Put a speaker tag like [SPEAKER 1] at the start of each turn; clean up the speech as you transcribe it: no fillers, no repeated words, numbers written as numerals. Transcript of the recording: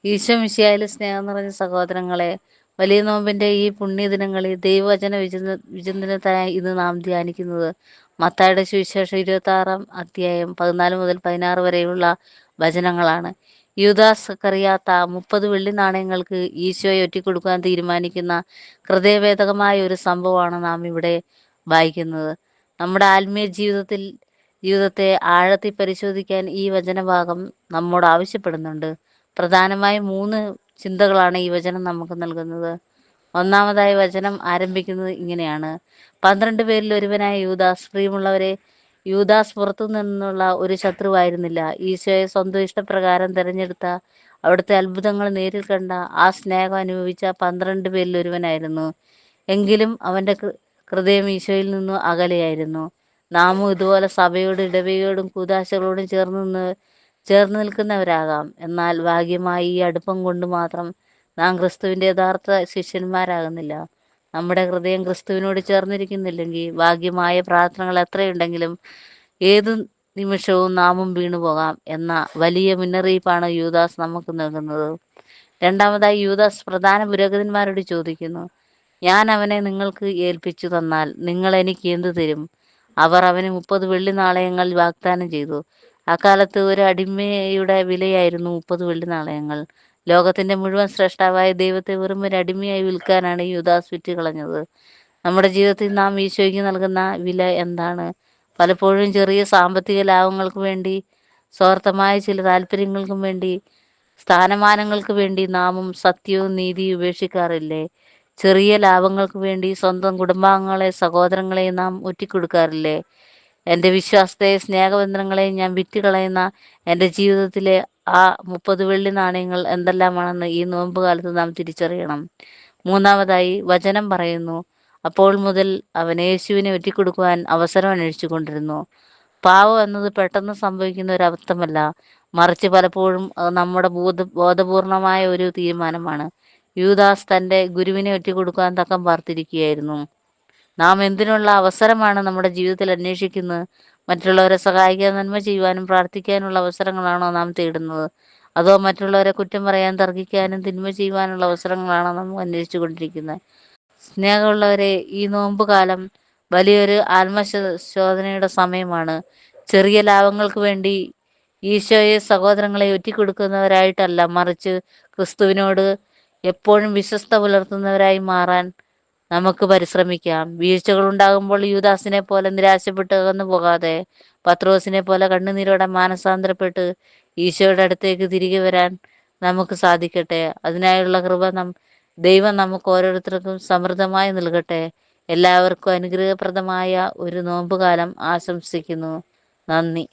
[SPEAKER 1] ഈശോ മിശിഹായിൽ സ്നേഹം നിറഞ്ഞ സഹോദരങ്ങളെ, വലിയ നോമ്പിന്റെ ഈ പുണ്യദിനങ്ങളിൽ ദൈവവചന വിചിന്തനത്തിനായി ഇന്ന് നാം ധ്യാനിക്കുന്നത് മത്തായിയുടെ സുവിശേഷം 26-ാം അധ്യായം 14 മുതൽ 16 വരെയുള്ള വചനങ്ങളാണ്. യൂദാസ് സക്കറിയാത്ത 30 വെള്ളി നാണയങ്ങൾക്ക് ഈശോയെ ഒറ്റിക്കൊടുക്കാൻ തീരുമാനിക്കുന്ന ഹൃദയഭേദകമായ ഒരു സംഭവമാണ് നാം ഇവിടെ വായിക്കുന്നത്. നമ്മുടെ ആത്മീയ ജീവിതത്തെ ആഴത്തിൽ പരിശോധിക്കാൻ ഈ വചനഭാഗം നമ്മോട് ആവശ്യപ്പെടുന്നുണ്ട്. പ്രധാനമായും 3 ചിന്തകളാണ് ഈ വചനം നമുക്ക് നൽകുന്നത്. ഒന്നാമതായി വചനം ആരംഭിക്കുന്നത് ഇങ്ങനെയാണ്: 12 പേരിൽ ഒരുവനായ യൂദാസ്. പ്രിയമുള്ളവരെ, യൂദാസ് പുറത്തു നിന്നുള്ള ഒരു ശത്രുവായിരുന്നില്ല. ഈശോയെ സ്വന്തം ഇഷ്ടപ്രകാരം തിരഞ്ഞെടുത്ത, അവിടുത്തെ അത്ഭുതങ്ങൾ നേരിൽ കണ്ട, ആ സ്നേഹം അനുഭവിച്ച 12 പേരിൽ ഒരുവനായിരുന്നു. എങ്കിലും അവൻ്റെ ഹൃദയം ഈശോയിൽ നിന്നും അകലെയായിരുന്നു. നാമും ഇതുപോലെ സഭയോടും ഇടവകയോടും കൂദാശകളോടും ചേർന്ന് നിൽക്കുന്നവരാകാം. എന്നാൽ ഭാഗ്യമായി ഈ അടുപ്പം കൊണ്ട് മാത്രം നാം ക്രിസ്തുവിൻ്റെ യഥാർത്ഥ ശിഷ്യന്മാരാകുന്നില്ല. നമ്മുടെ ഹൃദയം ക്രിസ്തുവിനോട് ചേർന്നിരിക്കുന്നില്ലെങ്കിൽ ഭാഗ്യമായ പ്രാർത്ഥനകൾ എത്രയുണ്ടെങ്കിലും ഏതു നിമിഷവും നാമും വീണുപോകാം എന്ന വലിയ മുന്നറിയിപ്പാണ് യൂദാസ് നമുക്ക് നൽകുന്നത്. രണ്ടാമതായി യൂദാസ് പ്രധാന പുരോഹിതന്മാരോട് ചോദിക്കുന്നു: ഞാൻ അവനെ നിങ്ങൾക്ക് ഏൽപ്പിച്ചു തന്നാൽ നിങ്ങൾ എനിക്ക് എന്തു തരും? അവർ അവന് 30 വെള്ളി നാണയങ്ങൾ വാഗ്ദാനം ചെയ്തു. അക്കാലത്ത് ഒരു അടിമയുടെ വിലയായിരുന്നു 30 വെള്ളി നാണയങ്ങൾ. ലോകത്തിന്റെ മുഴുവൻ സ്രഷ്ടാവായ ദൈവത്തെ വെറും ഒരു അടിമയായി വിൽക്കാനാണ് യൂദാസ് വിറ്റുകളഞ്ഞത്. നമ്മുടെ ജീവിതത്തിൽ നാം ഈശോയ്ക്ക് നൽകുന്ന വില എന്താണ്? പലപ്പോഴും ചെറിയ സാമ്പത്തിക ലാഭങ്ങൾക്ക് വേണ്ടി, സ്വാർത്ഥമായ ചില താല്പര്യങ്ങൾക്കും വേണ്ടി, സ്ഥാനമാനങ്ങൾക്ക് വേണ്ടി നാമും സത്യവും നീതിയും ഉപേക്ഷിക്കാറില്ലേ? ചെറിയ ലാഭങ്ങൾക്ക് വേണ്ടി സ്വന്തം കുടുംബാംഗങ്ങളെ, സഹോദരങ്ങളെ നാം ഒറ്റിക്കൊടുക്കാറില്ലേ? എൻ്റെ വിശ്വാസത്തെ, സ്നേഹബന്ധങ്ങളെ ഞാൻ വിറ്റുകളയുന്ന എൻ്റെ ജീവിതത്തിലെ ആ 30 വെള്ളി നാണയങ്ങൾ എന്തെല്ലാമാണെന്ന് ഈ നോമ്പ് കാലത്ത് നാം തിരിച്ചറിയണം. മൂന്നാമതായി വചനം പറയുന്നു: അപ്പോൾ മുതൽ അവൻ യേശുവിനെ ഒറ്റിക്കൊടുക്കുവാൻ അവസരം അന്വേഷിച്ചു കൊണ്ടിരുന്നു. പാവം എന്നത് പെട്ടെന്ന് സംഭവിക്കുന്ന ഒരു അബദ്ധമല്ല, മറിച്ച് പലപ്പോഴും അത് നമ്മുടെ ബോധപൂർണമായ ഒരു തീരുമാനമാണ്. യൂദാസ് തൻ്റെ ഗുരുവിനെ ഒറ്റിക്കൊടുക്കാൻ തക്കം പാർത്തിരിക്കുകയായിരുന്നു. നാം എന്തിനുള്ള അവസരമാണ് നമ്മുടെ ജീവിതത്തിൽ അന്വേഷിക്കുന്നത്? മറ്റുള്ളവരെ സഹായിക്കാൻ, നന്മ ചെയ്യുവാനും പ്രാർത്ഥിക്കാനുള്ള അവസരങ്ങളാണോ നാം തേടുന്നത്? അതോ മറ്റുള്ളവരെ കുറ്റം പറയാൻ, തർക്കിക്കാനും തിന്മ ചെയ്യുവാനുള്ള അവസരങ്ങളാണോ നാം അന്വേഷിച്ചു കൊണ്ടിരിക്കുന്നത്? സ്നേഹമുള്ളവരെ, ഈ നോമ്പുകാലം വലിയൊരു ആത്മശോധനയുടെ സമയമാണ്. ചെറിയ ലാഭങ്ങൾക്ക് വേണ്ടി ഈശോയെ, സഹോദരങ്ങളെ ഒറ്റിക്കൊടുക്കുന്നവരായിട്ടല്ല, മറിച്ച് ക്രിസ്തുവിനോട് എപ്പോഴും വിശ്വസ്ത പുലർത്തുന്നവരായി മാറാൻ നമുക്ക് പരിശ്രമിക്കാം. വീഴ്ചകൾ ഉണ്ടാകുമ്പോൾ യൂദാസിനെ പോലെ നിരാശപ്പെട്ട് അകന്നു പോകാതെ, പത്രോസിനെ പോലെ കണ്ണുനീരോടെ മാനസാന്തരപ്പെട്ട് ഈശോയുടെ അടുത്തേക്ക് തിരികെ വരാൻ നമുക്ക് സാധിക്കട്ടെ. അതിനായുള്ള കൃപ ദൈവം നമുക്ക് ഓരോരുത്തർക്കും സമൃദ്ധമായി നൽകട്ടെ. എല്ലാവർക്കും അനുഗ്രഹപ്രദമായ ഒരു നോമ്പുകാലം ആശംസിക്കുന്നു. നന്ദി.